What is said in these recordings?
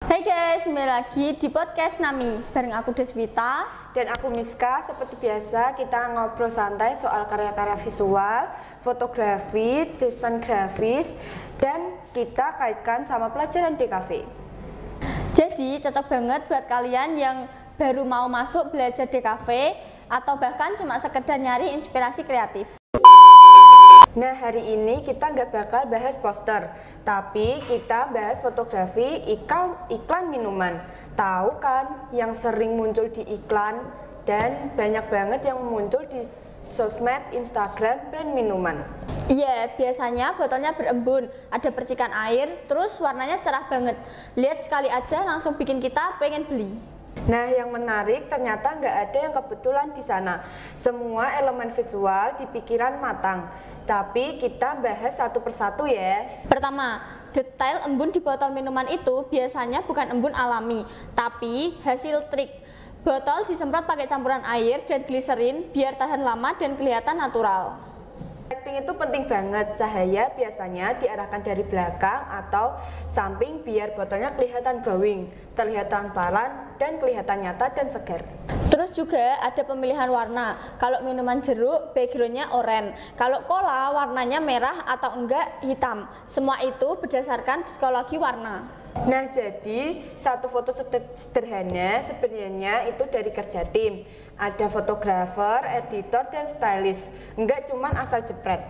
Hai guys, kembali lagi di podcast Nami bareng aku Deswita dan aku Miska. Seperti biasa kita ngobrol santai soal karya-karya visual, fotografi, desain grafis, dan kita kaitkan sama pelajaran DKV. Jadi cocok banget buat kalian yang baru mau masuk belajar DKV atau bahkan cuma sekedar nyari inspirasi kreatif. Nah, hari ini kita nggak bakal bahas poster, tapi kita bahas fotografi iklan minuman. Tahu kan yang sering muncul di iklan dan banyak banget yang muncul di sosmed, Instagram, brand minuman. Iya, biasanya botolnya berembun, ada percikan air, terus warnanya cerah banget. Lihat sekali aja langsung bikin kita pengen beli. Nah, yang menarik ternyata nggak ada yang kebetulan di sana. Semua elemen visual di pikiran matang. Tapi kita bahas satu persatu ya. Pertama, detail embun di botol minuman itu biasanya bukan embun alami, tapi hasil trik. Botol disemprot pakai campuran air dan gliserin biar tahan lama dan kelihatan natural. Lighting itu penting banget. Cahaya biasanya diarahkan dari belakang atau samping biar botolnya kelihatan glowing, terlihat transparan, dan kelihatan nyata dan segar. Terus juga ada pemilihan warna. Kalau minuman jeruk, backgroundnya oranye. Kalau cola, warnanya merah atau enggak hitam. Semua itu berdasarkan psikologi warna. Nah, jadi satu foto sederhana sebenarnya itu dari kerja tim. Ada fotografer, editor, dan stylist. Enggak cuman asal jepret.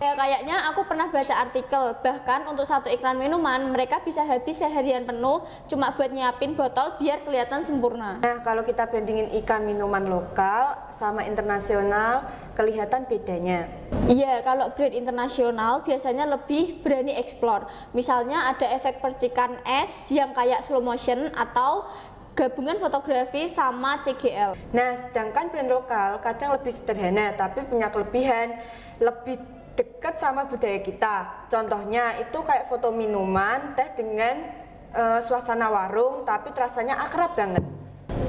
Ya, kayaknya aku pernah baca artikel, bahkan untuk satu iklan minuman mereka bisa habis seharian penuh cuma buat nyiapin botol biar kelihatan sempurna. Nah, kalau kita bandingin iklan minuman lokal sama internasional, kelihatan bedanya. Iya, kalau brand internasional biasanya lebih berani explore. Misalnya ada efek percikan es yang kayak slow motion atau gabungan fotografi sama CGL. Nah, sedangkan brand lokal kadang lebih sederhana tapi punya kelebihan, lebih dekat sama budaya kita. Contohnya itu kayak foto minuman teh dengan suasana warung tapi rasanya akrab banget.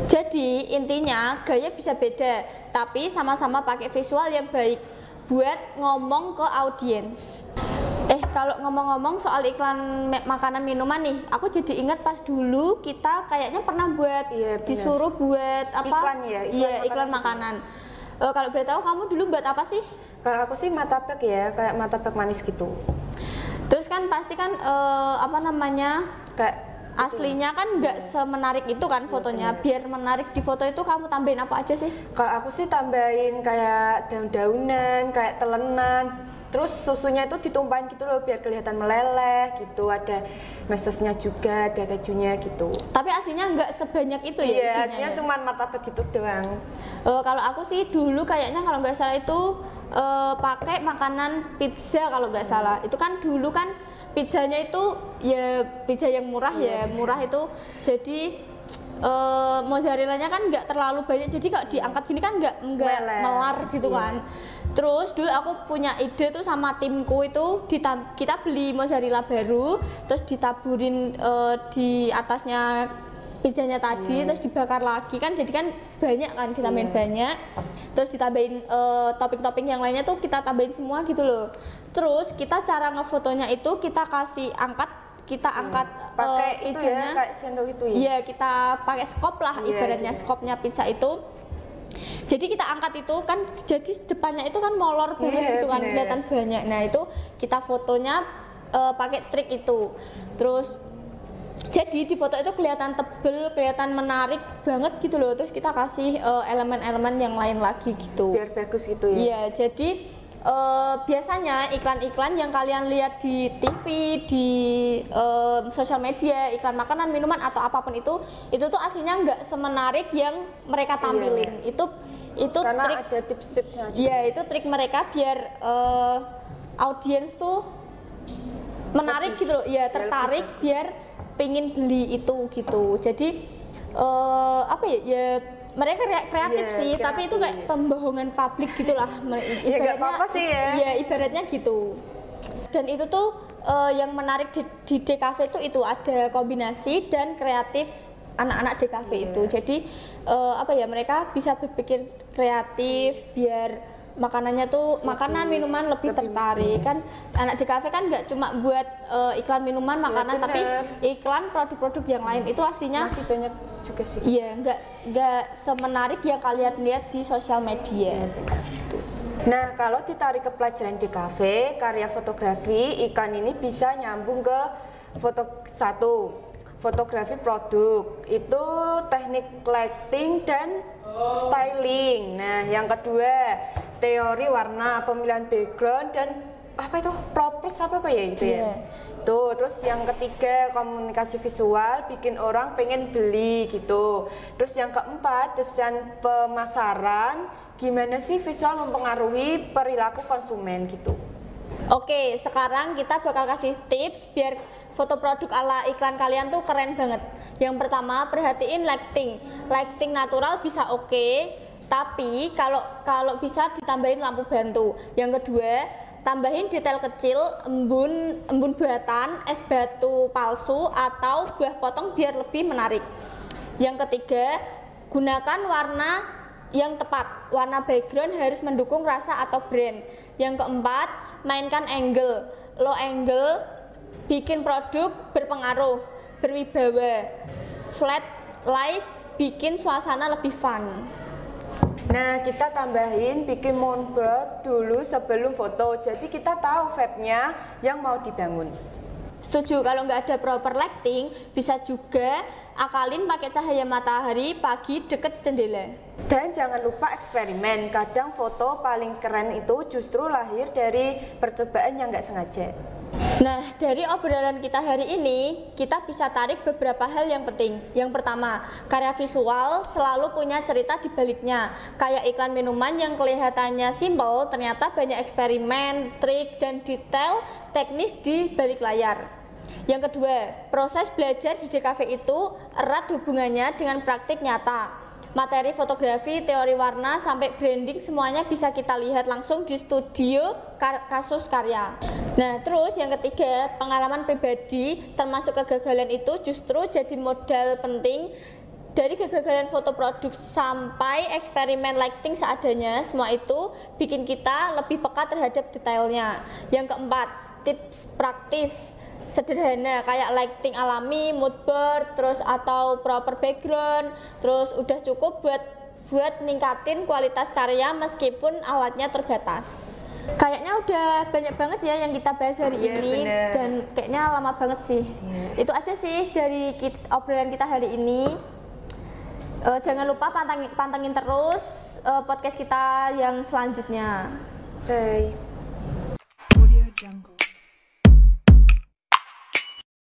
Jadi intinya gaya bisa beda tapi sama-sama pakai visual yang baik buat ngomong ke audiens. Kalau ngomong-ngomong soal iklan makanan minuman nih, aku jadi ingat pas dulu kita kayaknya pernah buat disuruh buat apa? Iklan ya? Iklan makanan. Kalau boleh tahu kamu dulu buat apa sih? Kalau aku sih martabak ya, kayak martabak manis gitu. Terus kan pasti kan kayak aslinya kan nggak semenarik itu kan fotonya. Biar menarik di foto itu kamu tambahin apa aja sih? Kalau aku sih tambahin kayak daun-daunan, kayak telenan. Terus susunya itu ditumpahin gitu loh biar kelihatan meleleh gitu. Ada mesesnya juga, ada kejunya gitu. Tapi aslinya nggak sebanyak itu ya? Iya, aslinya cuma martabak gitu doang. Kalau aku sih dulu kayaknya kalau nggak salah itu pakai makanan pizza kalau nggak salah. Itu kan dulu kan pizzanya itu ya pizza yang murah ya, murah itu jadi mozzarellanya kan nggak terlalu banyak, jadi kalau diangkat gini kan nggak melar gitu kan. Terus dulu aku punya ide tuh sama timku itu kita beli mozzarella baru, terus ditaburin di atasnya pizzanya tadi, terus dibakar lagi kan, jadi kan banyak kan, ditambahin banyak, terus ditambahin topping-topping yang lainnya tuh kita tambahin semua gitu loh. Terus kita cara ngefotonya itu kita angkat pakai pizzanya, itu ya, kayak sendok itu ya. Iya, kita pakai skop lah, ibaratnya skopnya pizza itu. Jadi kita angkat itu kan, jadi depannya itu kan molor banget gitu kan, kelihatan banyak. Nah itu kita fotonya pakai trik itu. Terus jadi di foto itu kelihatan tebel, kelihatan menarik banget gitu loh. Terus kita kasih elemen-elemen yang lain lagi gitu. Biar bagus gitu ya. Iya, jadi biasanya iklan-iklan yang kalian lihat di TV, di sosial media, iklan makanan, minuman atau apapun itu tuh aslinya nggak semenarik yang mereka tampilin. Itu karena trik, ada tips-tipsnya. Iya, itu trik mereka biar audiens tuh menarik gitu loh, ya tertarik biar pengen beli itu gitu. Jadi mereka kreatif sih, tapi itu kayak pembohongan publik gitulah. Ibaratnya apa-apa sih ya. Iya, ibaratnya gitu. Dan itu tuh yang menarik di DKV itu ada kombinasi dan kreatif anak-anak DKV itu. Jadi mereka bisa berpikir kreatif biar makanannya tuh makanan minuman lebih tertarik kan. Anak di kafe kan nggak cuma buat iklan minuman makanan, tapi iklan produk-produk yang lain itu aslinya masih banyak juga sih. Iya, nggak semenarik yang kalian lihat di sosial media. Nah, kalau ditarik ke pelajaran di kafe, karya fotografi iklan ini bisa nyambung ke fotografi produk. Itu teknik lighting dan styling. Nah, yang kedua, teori warna, pemilihan background dan apa itu? Props apa ya itu ya? Tuh, terus yang ketiga, komunikasi visual, bikin orang pengen beli gitu. Terus yang keempat, desain pemasaran, gimana sih visual mempengaruhi perilaku konsumen gitu. Oke, sekarang kita bakal kasih tips biar foto produk ala iklan kalian tuh keren banget. Yang pertama, perhatiin lighting. Lighting natural bisa oke, tapi kalau bisa ditambahin lampu bantu. Yang kedua, tambahin detail kecil, embun buatan, es batu palsu atau buah potong biar lebih menarik. Yang ketiga, gunakan warna yang tepat. Warna background harus mendukung rasa atau brand. Yang keempat, mainkan angle. Low angle bikin produk berpengaruh, berwibawa. Flat light bikin suasana lebih fun. Nah, kita tambahin bikin moodboard dulu sebelum foto. Jadi kita tahu vibe-nya yang mau dibangun. Setuju, kalau nggak ada proper lighting, bisa juga akalin pakai cahaya matahari pagi deket jendela. Dan jangan lupa eksperimen. Kadang foto paling keren itu justru lahir dari percobaan yang nggak sengaja. Nah, dari obrolan kita hari ini, kita bisa tarik beberapa hal yang penting. Yang pertama, karya visual selalu punya cerita di baliknya. Kayak iklan minuman yang kelihatannya simpel, ternyata banyak eksperimen, trik, dan detail teknis di balik layar. Yang kedua, proses belajar di DKV itu erat hubungannya dengan praktik nyata. Materi fotografi, teori warna, sampai branding semuanya bisa kita lihat langsung di studio kasus karya. Nah, terus yang ketiga, pengalaman pribadi termasuk kegagalan itu justru jadi modal penting. Dari kegagalan foto produk sampai eksperimen lighting seadanya, semua itu bikin kita lebih peka terhadap detailnya. Yang keempat, tips praktis sederhana kayak lighting alami, moodboard, terus atau proper background, terus udah cukup buat ningkatin kualitas karya meskipun alatnya terbatas. Kayaknya udah banyak banget ya yang kita bahas hari ini, bener. dan kayaknya lama banget sih. Itu aja sih dari obrolan kita hari ini. Jangan lupa pantengin terus podcast kita yang selanjutnya. Bye.